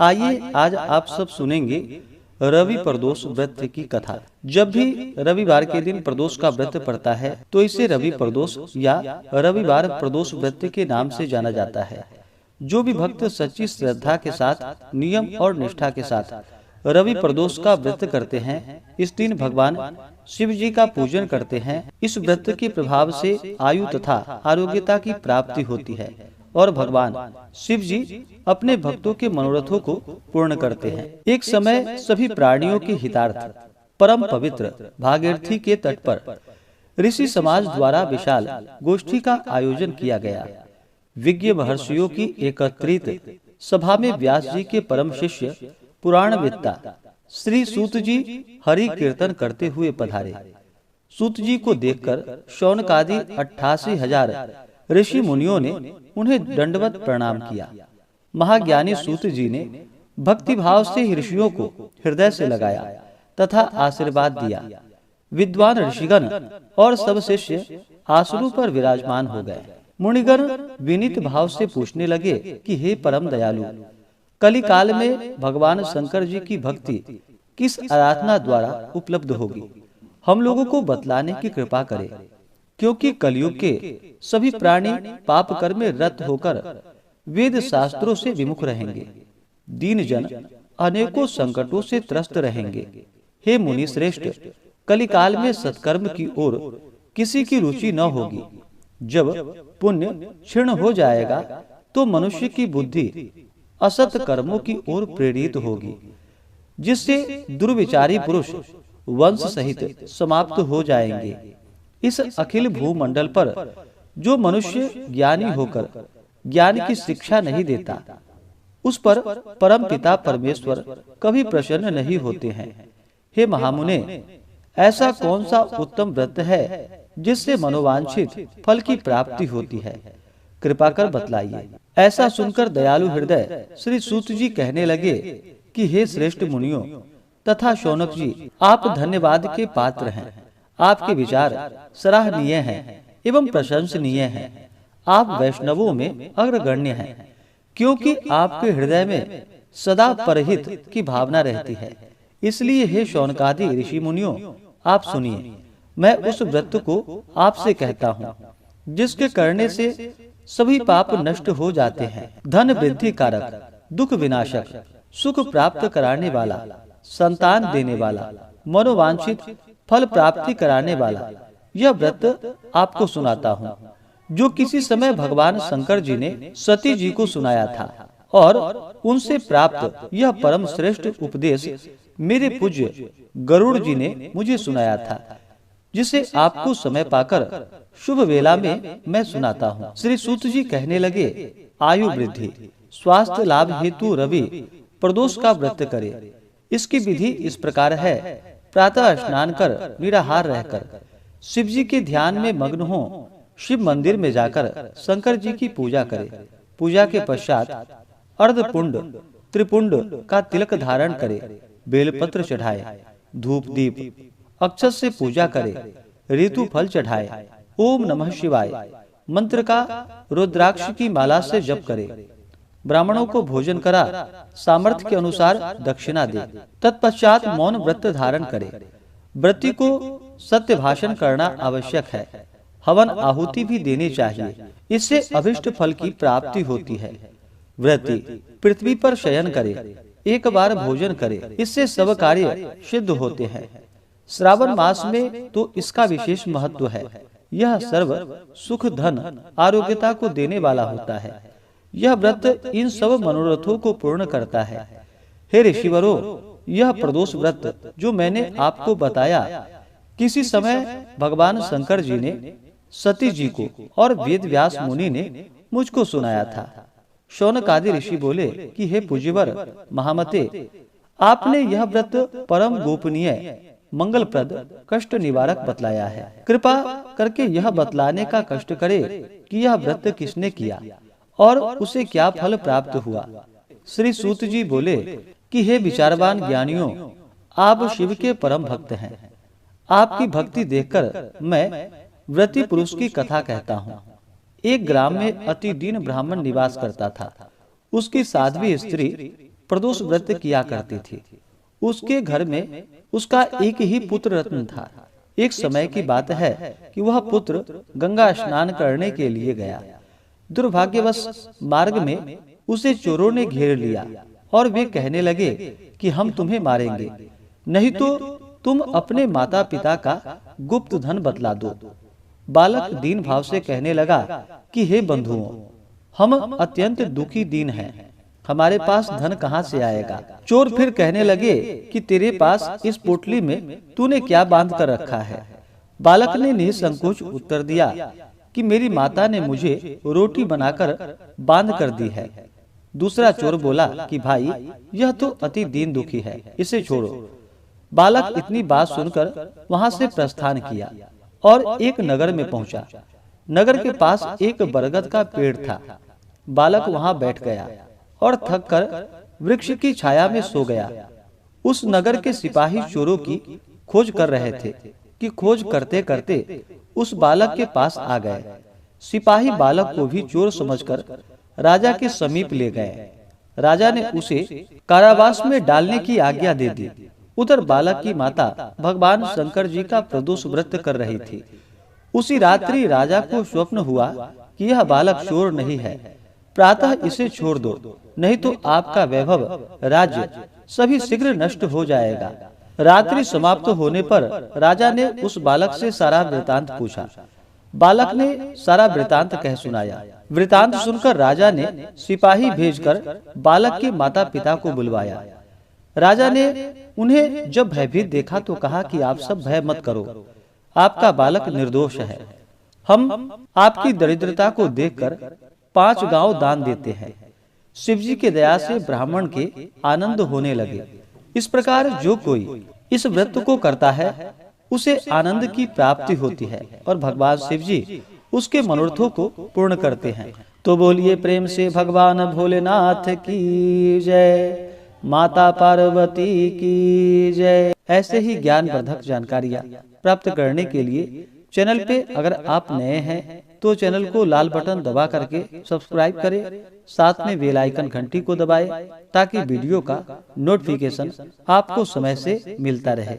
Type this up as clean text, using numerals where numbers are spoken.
आइए आज आप सब सुनेंगे रवि प्रदोष व्रत की कथा। जब भी रविवार के दिन प्रदोष का व्रत पड़ता है तो इसे रवि प्रदोष या रविवार प्रदोष व्रत के नाम से जाना जाता है। जो भी भक्त सच्ची श्रद्धा के साथ नियम और निष्ठा के साथ रवि प्रदोष का व्रत करते हैं, इस दिन भगवान शिव जी का पूजन करते हैं। इस व्रत के प्रभाव से आयु तथा आरोग्यता की प्राप्ति होती है और भगवान शिव जी अपने भक्तों के मनोरथों को पूर्ण करते हैं। एक समय सभी प्राणियों के हितार्थ परम पवित्र भागीरथी के तट पर ऋषि समाज द्वारा विशाल गोष्ठी का आयोजन किया गया। विज्ञ महर्षियों की एकत्रित सभा में व्यास जी के परम शिष्य पुराणवेत्ता श्री सूत जी हरि कीर्तन करते हुए पधारे। सूत जी को देखकर शौनकादि 88,000 ऋषि मुनियों ने उन्हें दंडवत प्रणाम किया। महाज्ञानी सूत जी ने भक्ति भाव से ऋषियों को हृदय से लगाया तथा आशीर्वाद दिया। विद्वान ऋषिगण और सब शिष्य आसनों पर विराजमान हो गए। मुनिगण विनीत भाव से पूछने लगे कि हे परम दयालु, कली काल में भगवान शंकर जी की भक्ति किस आराधना द्वारा उपलब्ध होगी, हम लोगों को बतलाने की कृपा करें, क्योंकि कलयुग के सभी प्राणी पाप कर्म में रत होकर वेद शास्त्रों से विमुख रहेंगे। दीन जन अनेकों संकटों से त्रस्त रहेंगे। हे मुनि श्रेष्ठ, कलिकाल में सत्कर्म की ओर किसी की रुचि न होगी। जब पुण्य क्षीण हो जाएगा तो मनुष्य की बुद्धि असत कर्मों की ओर प्रेरित होगी, जिससे दुर्विचारी पुरुष वंश सहित समाप्त हो जाएंगे। इस अखिल भूमंडल पर जो मनुष्य ज्ञानी होकर ज्ञान की शिक्षा नहीं देता, उस पर परम पिता परमेश्वर कभी प्रसन्न नहीं होते हैं। हे महामुने, ऐसा कौन सा उत्तम व्रत है जिससे मनोवांछित फल की प्राप्ति होती है, कृपा कर बतलाइए। ऐसा सुनकर दयालु हृदय श्री सूत जी कहने लगे कि हे श्रेष्ठ मुनियों तथा शौनक जी, आप धन्यवाद के पात्र हैं। आपके विचार सराहनीय हैं एवं प्रशंसनीय हैं। आप वैष्णवों में अग्रगण्य हैं, क्योंकि आपके हृदय में सदा परहित की भावना रहती है। इसलिए हे शौनकादि ऋषि मुनियों, आप सुनिए, मैं उस व्रत को आपसे कहता हूँ जिसके करने से सभी पाप नष्ट हो जाते हैं। धन वृद्धि कारक, दुख विनाशक, सुख प्राप्त कराने वाला, संतान देने वाला, मनोवांछित फल प्राप्ति कराने वाला यह व्रत आपको सुनाता हूँ, जो किसी समय भगवान शंकर जी ने सती जी को सुनाया था और उनसे प्राप्त यह परम श्रेष्ठ उपदेश मेरे पूज्य गरुड़ जी ने मुझे सुनाया था, जिसे आपको समय पाकर शुभ वेला में मैं सुनाता हूँ। श्री सूत जी कहने लगे, आयु वृद्धि स्वास्थ्य लाभ हेतु रवि प्रदोष का व्रत करे। इसकी विधि इस प्रकार है। प्रातः स्नान कर निराहार रहकर शिव जी के ध्यान में मग्न हो शिव मंदिर में जाकर शंकर जी की पूजा करे। पूजा के पश्चात अर्धपुंड त्रिपुंड का तिलक धारण करे, बेलपत्र चढ़ाए, धूप दीप अक्षत से पूजा करे, ऋतु फल चढ़ाए, ओम नमः शिवाय मंत्र का रुद्राक्ष की माला से जप करे, ब्राह्मणों को भोजन करा, सामर्थ्य के अनुसार दक्षिणा दे। तत्पश्चात मौन व्रत धारण करे। व्रती को सत्य भाषण करना आवश्यक है। हवन आहुति भी देनी चाहिए, इससे अभिष्ट फल की प्राप्ति होती है। व्रती पृथ्वी पर शयन करे, एक बार भोजन करे, इससे सब कार्य सिद्ध होते हैं। श्रावण मास में तो इसका विशेष महत्व है। यह सर्व सुख धन आरोग्यता को देने वाला होता है। यह व्रत इन सब मनोरथों को पूर्ण करता है। हे ऋषिवरों, यह प्रदोष व्रत जो मैंने आपको बताया, किसी समय भगवान शंकर जी ने सती जी को और वेद व्यास मुनि ने मुझको सुनाया था। शौनकादि ऋषि बोले कि हे पूज्यवर महामते, आपने यह व्रत परम गोपनीय मंगलप्रद कष्ट निवारक बतलाया है। कृपा करके यह बतलाने का कष्ट करे कि यह व्रत किसने किया और उसे क्या फल प्राप्त हुआ। श्री सूत जी बोले कि हे विचारवान ज्ञानियों, आप शिव के परम भक्त हैं। आपकी भक्ति देखकर मैं व्रती पुरुष की कथा कहता हूँ। एक ग्राम में अति दीन ब्राह्मण निवास करता था। उसकी साध्वी स्त्री प्रदोष व्रत किया करती थी। उसके घर में उसका एक ही पुत्र रत्न था। एक समय की बात है कि वह पुत्र गंगा स्नान करने के लिए गया। दुर्भाग्यवश मार्ग में उसे चोरों ने घेर लिया और वे कहने लगे कि हम तुम्हें मारेंगे, नहीं तो तुम अपने माता पिता का गुप्त धन बतला दो। बालक दीन भाव से कहने लगा कि हे बंधुओं, हम अत्यंत दुखी दीन हैं, हमारे पास धन कहाँ से आएगा। चोर फिर कहने लगे कि तेरे पास इस पोटली में तूने क्या बांध कर रखा है। बालक ने निसंकोच उत्तर दिया कि मेरी माता ने मुझे रोटी बनाकर बांध कर दी है। दूसरा चोर बोला कि भाई, यह तो अति दीन दुखी है, इसे छोड़ो। बालक इतनी बात सुनकर वहां से प्रस्थान किया और एक नगर में पहुंचा। नगर के पास एक बरगद का पेड़ था। बालक वहां बैठ गया और थककर वृक्ष की छाया में सो गया। उस नगर के सिपाही चोरों की खोज कर रहे थे कि खोज करते करते उस बालक के पास आ गए। सिपाही बालक को भी चोर समझकर राजा के समीप ले गए। राजा ने उसे कारावास में डालने की आज्ञा दे दी। उधर बालक की माता भगवान शंकर जी का प्रदोष व्रत कर रही थी। उसी रात्रि राजा को स्वप्न हुआ कि यह बालक चोर नहीं है, प्रातः इसे छोड़ दो, नहीं तो आपका वैभव, राज्य सभी शीघ्र नष्ट हो जाएगा। रात्रि समाप्त होने पर राजा ने उस बालक से सारा वृतांत पूछा। बालक ने सारा वृतांत कह सुनाया। वृतांत सुनकर राजा ने सिपाही भेजकर बालक के माता पिता को बुलवाया। राजा ने उन्हें जब भयभीत देखा तो कहा कि आप सब भय मत करो, आपका बालक निर्दोष है। हम आपकी दरिद्रता को देखकर 5 गांव दान देते हैं। शिवजी की दया से ब्राह्मण के आनंद होने लगे। इस प्रकार जो कोई इस व्रत को करता है उसे आनंद की प्राप्ति होती है और भगवान शिवजी उसके मनोरथों को पूर्ण करते हैं। तो बोलिए प्रेम से भगवान भोलेनाथ की जय, माता पार्वती की जय। ऐसे ही ज्ञानवर्धक जानकारियाँ प्राप्त करने के लिए चैनल पे अगर आप नए हैं तो चैनल को लाल बटन दबा करके सब्सक्राइब करें, साथ में बेल आइकन घंटी को दबाएं ताकि वीडियो का नोटिफिकेशन आपको समय से मिलता रहे।